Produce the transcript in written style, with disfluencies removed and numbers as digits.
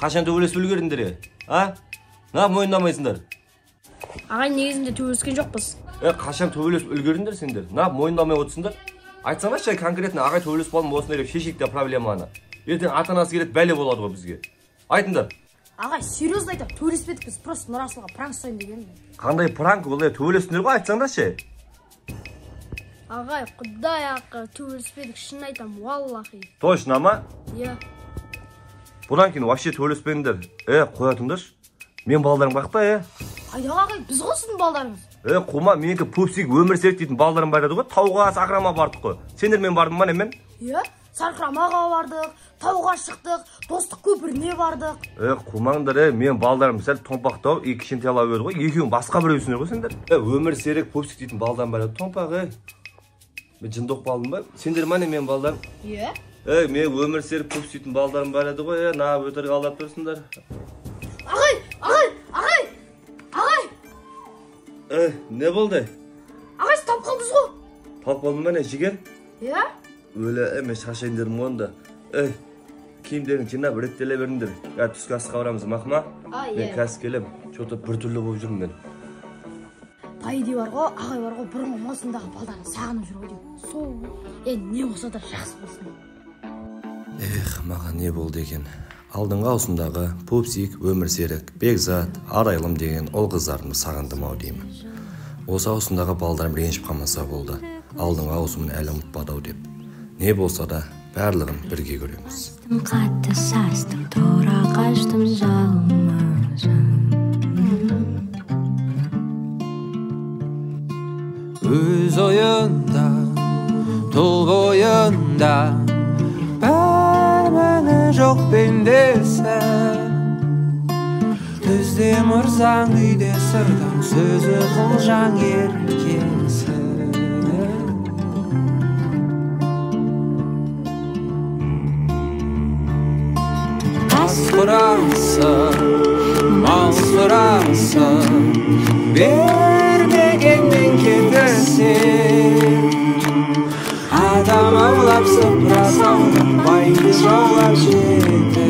Kaçan töbөлөсүп үлгердиңдер? А? Нап мойындамайсыңдар? Агай негизинде төбөлөскөн жокпуз. Kaçan töbөлөсүп үлгердиңдер сендер? Нап мойындамай отсуңдар? Айтсаңдарчы конкретно агай төбөлөсүп алдым осуну деп шешейик да проблеманы. Ертең ата-анасы келет бәле болады го бизге. Айтыңдар. Агай, серьезно айтам, төбөлөспедик биз, просто Нурасулга пранк жасайын деген. Кандай пранк бул? Төбөлөсүңдөр го айтсаңдарчы. Агай, Кудай акы, төбөлөспедик, шын айтам, валлахи. Точно ма? Иә. Бұдан кейін вообще төбөлөспеңдер. Коятыңдаршы. Мен балдарым қақта, Қайда агай, біз ғой сіздің балдарыңыз. Қума, менікі пупсик өмір серік дейтін балдарым бар еді ғой. Тауға, сарқырама бардық қой. Сендермен бардың ба немен? Иә, сарқырамаға бардық, тауға шықтық, достық көпіріне бардық. Қумаңдар, мен балдарым сәл томпақтау, екі кішкентай ала берді ғой. Екеуің басқа біреусіңдер ғой сендер. Өмір серік пупсик дейтін балдарым бар еді. Томпақ, мен жындық балдым ба? Сендер ма не мен балдарым? Иә. Мен өмір серік пупсик дейтін балдарым бар еді ғой. Нағып өтір қалдап тұрсыңдар. Не болды? Агай, сіз тап қалдыңыз ғой. Тап қалдың ба не, жігер? Иә? Өлі, мен шашайын дедім онда. Киімдерін жинап реттеле беріңдер. Түскі асқа барамыз, мақма? Мен кәс келем. Что-то бір түрлі болып жүрмін мен. Пайди бар ғой, ағай бар ғой, бұрынғы маусымдағы балдарын сағынып жүр ғой деймін. Сол, не болса да жақсы болсын. Маған не болды екен? Алдыңғы аусымдағы Пупсик, Өмір серік, Бекзат, Арайлым деген ол қыздарымды сағындым ау деймін. Осы аусымдағы балдарым ренжіп қалмаса болды. Алдыңғы аусымын әлі ұмытпады ау деп. Не болса да барлығын бірге көреміз. Қатты састым, тура қаштым жалма-жан. Өз ойында, тұл бойында, бәрмәні жоқ пендесі. Түзде мұрзаң үйде сырдаң, сөзі қылжаң еркесі. Ас құрансың, мал сұрансың, бермегенмен кетірсің. Адам аулап сыпыра салып, байды жаулап жетіп.